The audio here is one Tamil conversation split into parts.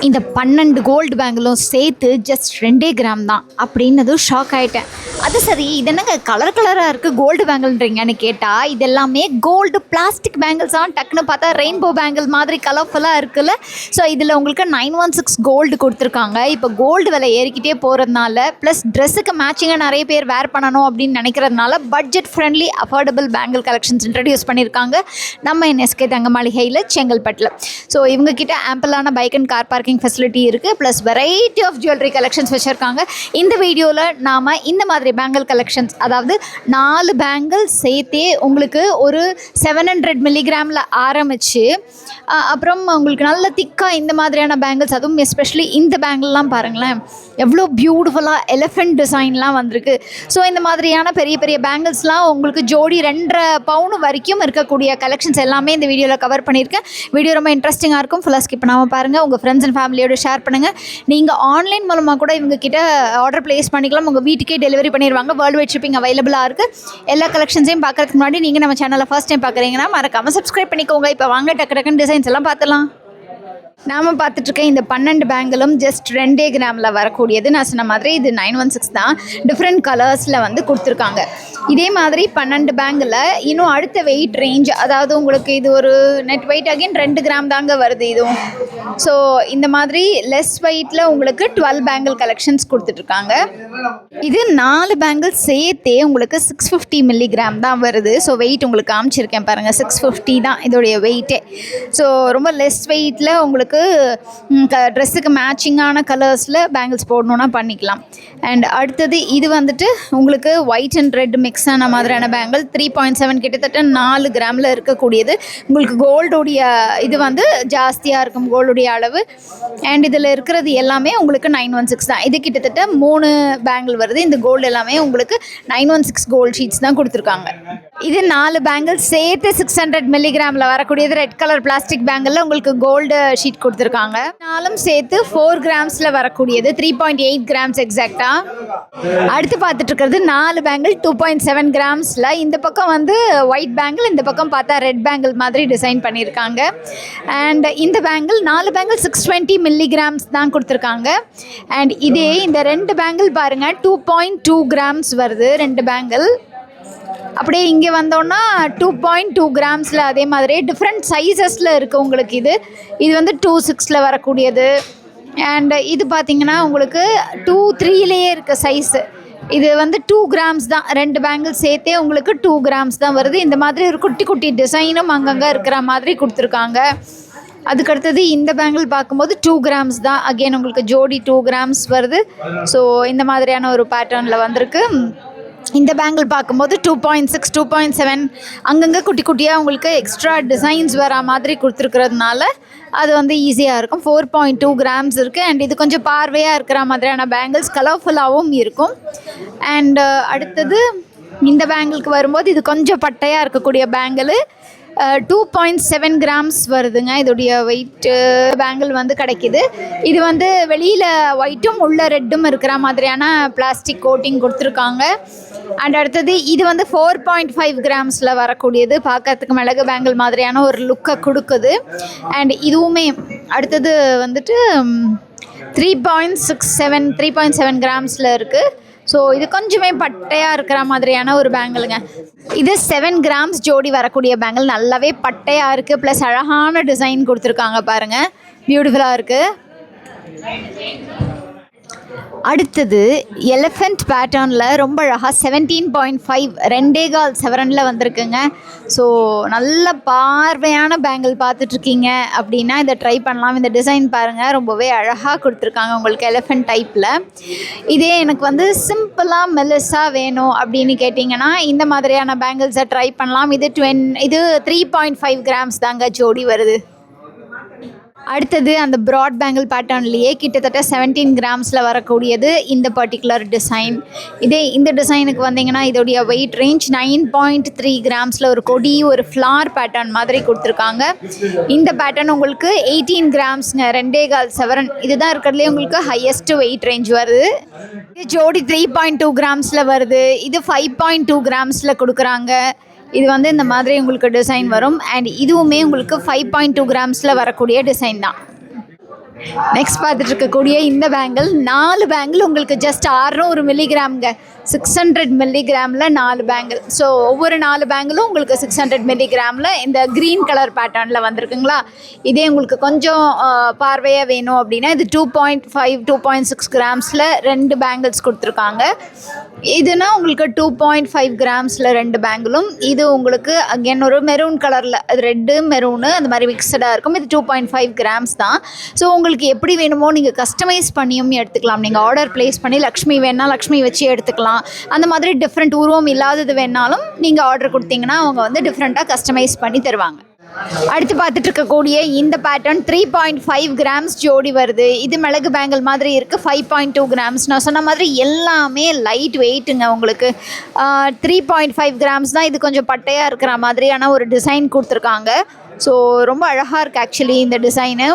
இந்த 12 கோல்டு பேங்கிலும் சேர்த்து ஜஸ்ட் 2 கிராம் தான் அப்படின்னதும் ஷாக் ஆகிட்டேன். அது சரி, இது என்னங்க கலர் கலராக இருக்குது கோல்டு பேங்கிள்ன்றீங்கன்னு கேட்டால், இது எல்லாமே கோல்டு பிளாஸ்டிக் பேங்கிள்ஸாக டக்குன்னு பார்த்தா ரெயின்போ பேங்கிள் மாதிரி கலர்ஃபுல்லாக இருக்குல்ல. ஸோ இதில் உங்களுக்கு 916 கோல்டு கொடுத்துருக்காங்க. இப்போ கோல்டு விலை ஏறிக்கிட்டே போகிறதுனால ப்ளஸ் ட்ரெஸ்ஸுக்கு மேட்சிங்காக நிறைய பேர் வேர் பண்ணணும் அப்படின்னு நினைக்கிறதுனால budget friendly affordable bangle collections introduce பண்ணியிருக்காங்க நம்ம என்எஸ்கே தங்க மாளிகையில் செங்கல்பட்டில். ஸோ இவங்ககிட்ட ஆம்பிளான bike and car parking facility இருக்குது. Plus variety of jewellery collections வச்சுருக்காங்க. இந்த வீடியோவில் நாம் இந்த மாதிரி பேங்கிள் கலெக்ஷன்ஸ், அதாவது 4 பேங்கிள் சேர்த்தே உங்களுக்கு ஒரு 700 மில்லிகிராமில் ஆரம்பித்து அப்புறம் உங்களுக்கு நல்ல திக்காக இந்த மாதிரியான பேங்கிள்ஸ், அதுவும் எஸ்பெஷலி இந்த பேங்கிள்லாம் பாருங்களேன் எவ்வளோ பியூட்டிஃபுல்லாக எலிஃபெண்ட் டிசைன்லாம் வந்திருக்கு. ஸோ இந்த மாதிரியான பெரிய பெரிய பேங்கிள்ஸ்லாம் உங்களுக்கு ஜோடி 2.5 பவுன் வரைக்கும் இருக்கக்கூடிய கலெக்ஷன்ஸ் எல்லாமே இந்த வீடியோவில் கவர் பண்ணியிருக்கேன். வீடியோ ரொம்ப இன்ட்ரெஸ்டிங்காக இருக்கும். ஃபுல்லாக ஸ்கிப் பண்ணாமல் பாருங்கள். உங்கள் ஃப்ரெண்ட்ஸ் அண்ட் ஃபேமிலியோட ஷேர் பண்ணுங்கள். நீங்கள் ஆன்லைன் மூலமாக கூட இவங்க கிட்ட ஆர்டர் ப்ளேஸ் பண்ணிக்கலாம். உங்கள் வீட்டுக்கே டெலிவரி பண்ணிடுவாங்க. வேர்ல்டு வைட் ஷிப்பிங் அவைலபிளாக இருக்குது. எல்லா கலெக்ஷன்ஸையும் பார்க்கறதுக்கு முன்னாடி நீங்கள் நம்ம சேனலை ஃபர்ஸ்ட் டைம் பார்க்குறீங்கன்னா மறக்காமல் சப்ஸ்கிரைப் பண்ணிக்கோங்க. இப்போ வாங்க டக்கு டக்குன்னு டிசைன்ஸ் எல்லாம் பார்த்துலாம். நாம் பார்த்துட்ருக்கேன் இந்த 12 பேங்கிலும் ஜஸ்ட் 2 கிராமில் வரக்கூடியது. நான் சொன்ன மாதிரி இது 916 தான். டிஃப்ரெண்ட் கலர்ஸில் வந்து கொடுத்துருக்காங்க. இதே மாதிரி 12 பேங்கில் இன்னும் அடுத்த வெயிட் ரேஞ்ச், அதாவது உங்களுக்கு இது ஒரு நெட் வெயிட் அகைன் 2 கிராம் தாங்க வருது இதுவும். ஸோ இந்த மாதிரி லெஸ் வெயிட்டில் உங்களுக்கு 12 பேங்கிள் கலெக்ஷன்ஸ் கொடுத்துட்ருக்காங்க. இது 4 பேங்கிள் சேர்த்தே உங்களுக்கு 650 மில்லிகிராம் தான் வருது. ஸோ வெயிட் உங்களுக்கு காமிச்சிருக்கேன் பாருங்கள், 650 தான் இதோடைய வெயிட்டே. ஸோ ரொம்ப லெஸ் வெயிட்டில் உங்களுக்கு ட்ரெஸ்ஸுக்கு மேட்சிங்கான கலர்ஸில் பேங்கிள்ஸ் போடணுன்னா பண்ணிக்கலாம். அண்ட் அடுத்தது இது வந்துட்டு உங்களுக்கு ஒயிட் அண்ட் ரெட் மிக்ஸ் ஆன மாதிரியான பேங்கிள் 3.7 கிட்டத்தட்ட 4 கிராமில் இருக்கக்கூடியது. உங்களுக்கு கோல்டுடைய இது வந்து ஜாஸ்தியாக இருக்கும், கோல்டுடைய அளவு. அண்ட் இதில் இருக்கிறது எல்லாமே உங்களுக்கு 916 தான். இது கிட்டத்தட்ட 3 பேங்கிள் வருது. இந்த கோல்டு எல்லாமே உங்களுக்கு 916 கோல்டு ஷீட்ஸ் தான் கொடுத்துருக்காங்க. இது 4 பேங்கிள் சேர்த்து 600 மில்லிகிராமில் வரக்கூடியது. ரெட் கலர் பிளாஸ்டிக் பேங்கிளில் உங்களுக்கு கோல்டு ஷீட் கொடுத்துருக்காங்க. 4 சேர்த்து 4 கிராம்ஸில் வரக்கூடியது, 3.8 கிராம்ஸ் எக்ஸாக்டாக. அடுத்து பார்த்துட்டு இருக்கிறது 4 பேங்கிள் 2.7 கிராம்ஸில். இந்த பக்கம் வந்து ஒயிட் பேங்கிள், இந்த பக்கம் பார்த்தா ரெட் பேங்கிள் மாதிரி டிசைன் பண்ணியிருக்காங்க. அண்ட் இந்த பேங்கிள் 4 பேங்கிள் 620 மில்லிகிராம்ஸ் தான் கொடுத்துருக்காங்க. அண்ட் இதே இந்த 2 பேங்கிள் பாருங்கள் 2.2 கிராம்ஸ் வருது 2 பேங்கிள். அப்படியே இங்கே வந்தோன்னா 2.2 கிராம்ஸில் அதே மாதிரி டிஃப்ரெண்ட் சைஸஸில் இருக்குது உங்களுக்கு. இது வந்து 2.6 வரக்கூடியது. அண்ட் இது பார்த்திங்கன்னா உங்களுக்கு 2.3லேயே இருக்குது சைஸு. இது வந்து 2 கிராம்ஸ் தான். 2 பேங்கிள் சேர்த்தே உங்களுக்கு 2 கிராம்ஸ் தான் வருது. இந்த மாதிரி ஒரு குட்டி குட்டி டிசைனும் அங்கங்கே இருக்கிற மாதிரி கொடுத்துருக்காங்க. அதுக்கடுத்தது இந்த பேங்கிள் பார்க்கும்போது 2 கிராம்ஸ் தான். அகெயின் உங்களுக்கு ஜோடி 2 கிராம்ஸ் வருது. ஸோ இந்த மாதிரியான ஒரு பேட்டர்னில் வந்திருக்கு. இந்த பேங்கிள் பார்க்கும்போது 2.6 2.7 அங்கங்கே குட்டி குட்டியாக உங்களுக்கு எக்ஸ்ட்ரா டிசைன்ஸ் வர மாதிரி கொடுத்துருக்கிறதுனால அது வந்து ஈஸியாக இருக்கும். 4.2 கிராம்ஸ் இருக்குது. அண்ட் இது கொஞ்சம் பார்வையாக இருக்கிற மாதிரியான பேங்கிள்ஸ், கலர்ஃபுல்லாகவும் இருக்கும். அண்டு அடுத்தது இந்த பேங்கிளுக்கு வரும்போது இது கொஞ்சம் பட்டையாக இருக்கக்கூடிய பேங்கிள் 2.7 கிராம்ஸ் வருதுங்க. இதோடைய வெயிட்டு பேங்கிள் வந்து கிடைக்கிது. இது வந்து வெளியில் ஒயிட்டும் உள்ள ரெட்டும் இருக்கிற மாதிரியான பிளாஸ்டிக் கோட்டிங் கொடுத்துருக்காங்க. அண்ட் அடுத்தது இது வந்து 4.5 கிராம்ஸில் வரக்கூடியது. பார்க்கறதுக்கு மிளகு பேங்கிள் மாதிரியான ஒரு லுக்கை கொடுக்குது. அண்ட் இதுவுமே அடுத்தது வந்துட்டு 3.7 கிராம்ஸில் இருக்குது. ஸோ இது கொஞ்சமே பட்டையாக இருக்கிற மாதிரியான ஒரு பேங்கிளுங்க. இது 7 கிராம்ஸ் ஜோடி வரக்கூடிய பேங்கிள். நல்லாவே பட்டையாக இருக்குது. ப்ளஸ் அழகான டிசைன் கொடுத்துருக்காங்க பாருங்கள், பியூட்டிஃபுல்லாக இருக்குது. அடுத்தது எலிஃபெண்ட் பேட்டர்னில் ரொம்ப அழகாக 17.5 2.25 சவரனில் வந்திருக்குங்க. ஸோ நல்ல பார்வையான பேங்கிள் பார்த்துட்ருக்கீங்க அப்படின்னா இதை ட்ரை பண்ணலாம். இந்த டிசைன் பாருங்கள், ரொம்பவே அழகாக கொடுத்துருக்காங்க உங்களுக்கு எலிஃபெண்ட் டைப்பில். இதே எனக்கு வந்து சிம்பிளாக மெலிஸாக வேணும் அப்படின்னு கேட்டிங்கன்னா இந்த மாதிரியான பேங்கிள்ஸை ட்ரை பண்ணலாம். இது 3.5 கிராம்ஸ் தாங்க ஜோடி வருது. அடுத்தது அந்த ப்ராட் பேங்கிள் பேட்டர்ன்லேயே கிட்டத்தட்ட 17 கிராம்ஸில் வரக்கூடியது இந்த பர்டிகுலர் டிசைன். இந்த டிசைனுக்கு வந்தீங்கன்னா இதோடைய வெயிட் ரேஞ்ச் 9.3 கிராம்ஸில் ஒரு கொடி, ஒரு ஃப்ளார் பேட்டர்ன் மாதிரி கொடுத்துருக்காங்க. இந்த பேட்டர்ன் உங்களுக்கு 18 கிராம்ஸுங்க, 2.25 சவரன். இதுதான் இருக்கிறதுலே உங்களுக்கு ஹையஸ்ட் வெயிட் ரேஞ்ச் வருது. இது ஜோடி 3.2 கிராம்ஸில் வருது. இது 5.2 கிராம்ஸில் கொடுக்குறாங்க. இது வந்து இந்த மாதிரி உங்களுக்கு டிசைன் வரும். அண்ட் இதுவுமே உங்களுக்கு 5.2 கிராம்ஸில் வரக்கூடிய டிசைன் தான். நெக்ஸ்ட் பார்த்துட்டு இருக்கக்கூடிய இந்த பேங்கிள் 4 பேங்கிள் உங்களுக்கு ஜஸ்ட் 600 மில்லிகிராம்ங்க. 600 மில்லிகிராமில் 4 பேங்கிள். ஸோ ஒவ்வொரு 4 பேங்கிளும் உங்களுக்கு 600 மில்லிகிராமில் இந்த க்ரீன் கலர் பேட்டர்னில் வந்திருக்குங்களா. இதே உங்களுக்கு கொஞ்சம் பார்வையாக வேணும் அப்படின்னா இது 2.5 2.6 கிராம்ஸில் 2 பேங்கிள்ஸ் கொடுத்துருக்காங்க. இதுனா உங்களுக்கு 2.5 கிராம்ஸில் 2 பேங்கிளும். இது உங்களுக்கு அகெயின் ஒரு மெரூன் கலரில், அது ரெட்டு மெரூனு அந்த மாதிரி மிக்சடாக இருக்கும். இது 2.5 கிராம்ஸ் தான். ஸோ உங்களுக்கு எப்படி வேணுமோ நீங்கள் கஸ்டமைஸ் பண்ணியும் எடுத்துக்கலாம். நீங்கள் ஆர்டர் ப்ளேஸ் பண்ணி லக்ஷ்மி வேணால் லக்ஷ்மி வச்சு எடுத்துக்கலாம். அந்த மாதிரி டிஃப்ரெண்ட் உருவம் இல்லாதது வேணாலும் நீங்கள் ஆர்டர் கொடுத்தீங்கன்னா அவங்க வந்து டிஃப்ரெண்ட்டாக கஸ்டமைஸ் பண்ணி தருவாங்க. அடுத்து பார்த்துட்டு இருக்கக்கூடிய இந்த பேட்டர்ன் 3.5 கிராம்ஸ் ஜோடி வருது. இது மிளகு பேங்கிள் மாதிரி இருக்குது. 5.2 கிராம்ஸ். நான் சொன்ன மாதிரி எல்லாமே லைட் வெயிட்டுங்க. உங்களுக்கு 3.5 கிராம்ஸ் தான். இது கொஞ்சம் பட்டையாக இருக்கிற மாதிரியான ஒரு டிசைன் கொடுத்துருக்காங்க. ஸோ ரொம்ப அழகாக இருக்குது ஆக்சுவலி இந்த டிசைனு.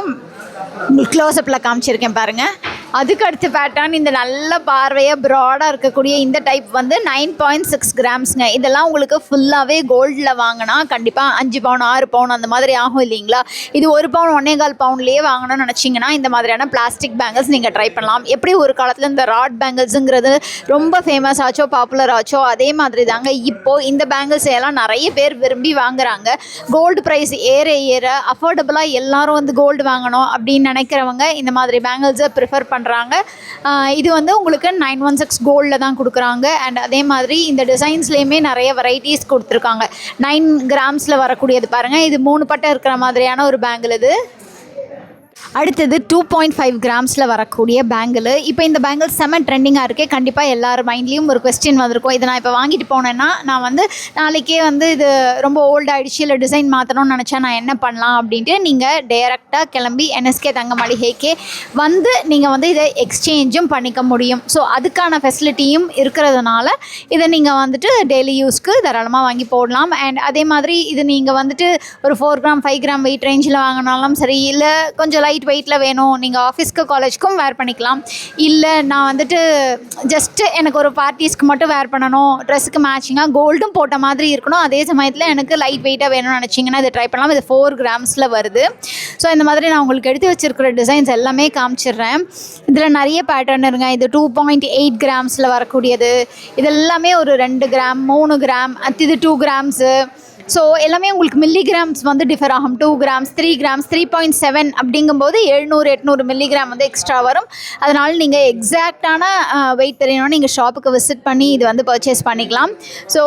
உங்களுக்கு க்ளோஸ்அப்பில் காமிச்சிருக்கேன் பாருங்கள். அதுக்கு அடுத்த பேட்டர்ன் இந்த நல்ல பார்வையாக ப்ராடாக இருக்கக்கூடிய இந்த டைப் வந்து 9.6 கிராம்ஸுங்க. இதெல்லாம் உங்களுக்கு ஃபுல்லாகவே கோல்டில் வாங்கினா கண்டிப்பாக 5 பவுன் 6 பவுன் அந்த மாதிரி ஆகும் இல்லைங்களா. இது 1 பவுன் 1.25 பவுன்லேயே வாங்கணும்னு நினச்சிங்கன்னா இந்த மாதிரியான பிளாஸ்டிக் பேங்கிள்ஸ் நீங்கள் ட்ரை பண்ணலாம். எப்படி ஒரு காலத்தில் இந்த ராட் பேங்கிள்ஸுங்கிறது ரொம்ப ஃபேமஸ் ஆச்சோ பாப்புலர் ஆச்சோ அதே மாதிரி தாங்க இப்போது இந்த பேங்கிள்ஸ் எல்லாம் நிறைய பேர் விரும்பி வாங்குறாங்க. கோல்டு ப்ரைஸ் ஏற ஏற அஃபோர்டபுளாக எல்லாரும் வந்து கோல்டு வாங்கணும் அப்படின்னு நினைக்கிறவங்க இந்த மாதிரி பேங்கிள்ஸை ப்ரிஃபர் பண்ணுறாங்க. இது வந்து உங்களுக்கு 916 கோல்டில் தான் கொடுக்குறாங்க. அண்ட் அதே மாதிரி இந்த டிசைன்ஸ்லேயுமே நிறைய வெரைட்டிஸ் கொடுத்துருக்காங்க. 9 கிராம்ஸில் வரக்கூடியது பாருங்கள். இது 3 பட்டை இருக்கிற மாதிரியான ஒரு பேங்கிள். இது அடுத்தது 2.5 கிராம்ஸில் வரக்கூடிய பேங்கிள். இப்போ இந்த பேங்கிள் செம்ம ட்ரெண்டிங்காக இருக்கே. கண்டிப்பாக எல்லார் மைண்ட்லேயும் ஒரு கொஸ்டின் வந்திருக்கும், இதை நான் இப்போ வாங்கிட்டு போனேன்னா நான் வந்து நாளைக்கே வந்து இது ரொம்ப ஓல்ட் ஆகிடுச்சு இல்லை டிசைன் மாற்றணும்னு நினச்சா நான் என்ன பண்ணலாம் அப்படின்ட்டு நீங்கள் டைரெக்டாக கிளம்பி NSK தங்க மளிகைக்கே வந்து நீங்கள் வந்து இதை எக்ஸ்சேஞ்சும் பண்ணிக்க முடியும். ஸோ அதுக்கான ஃபெசிலிட்டியும் இருக்கிறதுனால இதை நீங்கள் வந்துட்டு டெய்லி யூஸ்க்கு தாராளமாக வாங்கி போடலாம். அண்ட் அதே மாதிரி இது நீங்கள் வந்துட்டு ஒரு 4 கிராம் 5 கிராம் வெயிட் ரேஞ்சில் வாங்கினாலும் சரி, இல்லை கொஞ்சம் லைட் வெயிட்டில் வேணும் நீங்கள் ஆஃபீஸ்க்கு காலேஜ்க்கும் வேர் பண்ணிக்கலாம். இல்லை நான் வந்துட்டு ஜஸ்ட்டு எனக்கு ஒரு பார்ட்டிஸ்க்கு மட்டும் வேர் பண்ணணும், ட்ரெஸ்ஸுக்கு மேட்சிங்காக கோல்டும் போட்ட மாதிரி இருக்கணும், அதே சமயத்தில் எனக்கு லைட் வெயிட்டாக வேணும்னு நினச்சிங்கன்னா இதை ட்ரை பண்ணலாம். இது 4 கிராம்ஸில் வருது. ஸோ இந்த மாதிரி நான் உங்களுக்கு எடுத்து வச்சுருக்கிற டிசைன்ஸ் எல்லாமே காமிச்சிடுறேன். இதில் நிறைய பேட்டர்ன் இருங்க. இது 2.8 கிராம்ஸில் வரக்கூடியது. இது எல்லாமே ஒரு 2 கிராம் 3 கிராம் இது 2 கிராம்ஸு. ஸோ எல்லாமே உங்களுக்கு மில்லிகிராம்ஸ் வந்து டிஃபர் ஆகும். 2 கிராம்ஸ் 3 கிராம்ஸ் 3.7 அப்படிங்கும்போது 700-800 மில்லிகிராம் வந்து எக்ஸ்ட்ரா வரும். அதனால் நீங்கள் எக்ஸாக்டான வெயிட் தெரியணும்னு நீங்கள் ஷாப்புக்கு விசிட் பண்ணி இது வந்து பர்ச்சேஸ் பண்ணிக்கலாம். ஸோ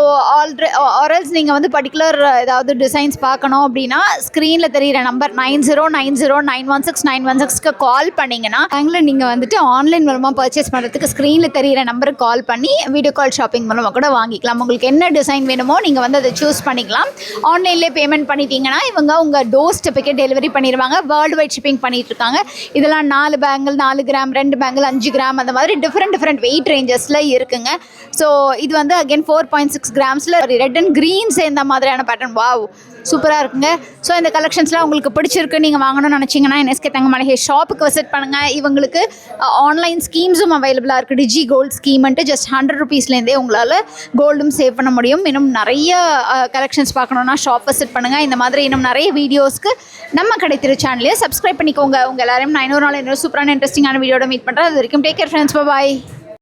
ஆர்எல்ஸ் நீங்கள் வந்து பர்டிகுலர் ஏதாவது டிசைன்ஸ் பார்க்கணும் அப்படின்னா ஸ்க்ரீனில் தெரிகிற நம்பர் 9090916916க்கு கால் பண்ணிங்கன்னா பேங்கில் நீங்கள் வந்துட்டு ஆன்லைன் மூலமாக பர்ச்சேஸ் பண்ணுறதுக்கு ஸ்க்ரீனில் தெரிகிற நம்பருக்கு கால் பண்ணி வீடியோ கால் ஷாப்பிங் மூலமாக கூட வாங்கிக்கலாம். உங்களுக்கு என்ன டிசைன் வேணுமோ நீங்கள் வந்து அதை சூஸ் பண்ணிக்கலாம். ஆன்லைன்லேயே பேமெண்ட் பண்ணிட்டீங்கன்னா இவங்க உங்கள் டோர் ஸ்டெப்புக்கே டெலிவரி பண்ணிடுவாங்க. வேர்ல்டு வைட் ஷிப்பிங் பண்ணிட்டு இருக்காங்க. இதெல்லாம் 4 பேங்கிள் 4 கிராம் 2 பேங்கிள் 5 கிராம் அந்த மாதிரி டிஃப்ரெண்ட் வெயிட் ரேஞ்சஸில் இருக்குங்க. ஸோ இது வந்து அகெயின் 4.6 கிராம்ஸில் ரெட் அண்ட் க்ரீன் சேர்ந்த மாதிரியான பேட்டர்ன். வாவ், சூப்பராக இருக்குங்க. ஸோ இந்த கலெக்ஷன்ஸ்லாம் உங்களுக்கு பிடிச்சிருக்கு, நீங்கள் வாங்கணும்னு நினச்சிங்கன்னா NSK தங்க மளிகை ஷாப்புக்கு விசிட் பண்ணுங்கள். இவங்களுக்கு ஆன்லைன் ஸ்கீம்ஸும் அவைலபிளாக இருக்குது. டிஜி கோல்டு ஸ்கீம்ன்ட்டு ஜஸ்ட் 100 ருபீஸ்லேருந்தே உங்களால் கோல்டும் சேவ் பண்ண முடியும். இன்னும் நிறைய கலெக்ஷன்ஸ் பார்க்கணுன்னா ஷாப் விசிட் பண்ணுங்கள். இந்த மாதிரி இன்னும் நிறைய வீடியோஸ்க்கு நம்ம கிடைத்திரு சேனலையே சப்ஸ்கிரைப் பண்ணிக்கோங்க. உங்கள் எல்லாரையும் நான் இன்னொரு நாள் இன்னொரு சூப்பரான இன்ட்ரெஸ்டிங்கான வீடியோட மீட் பண்ணுறேன். அது வரைக்கும் டேக் கேர் ஃப்ரெண்ட்ஸ், பாய்.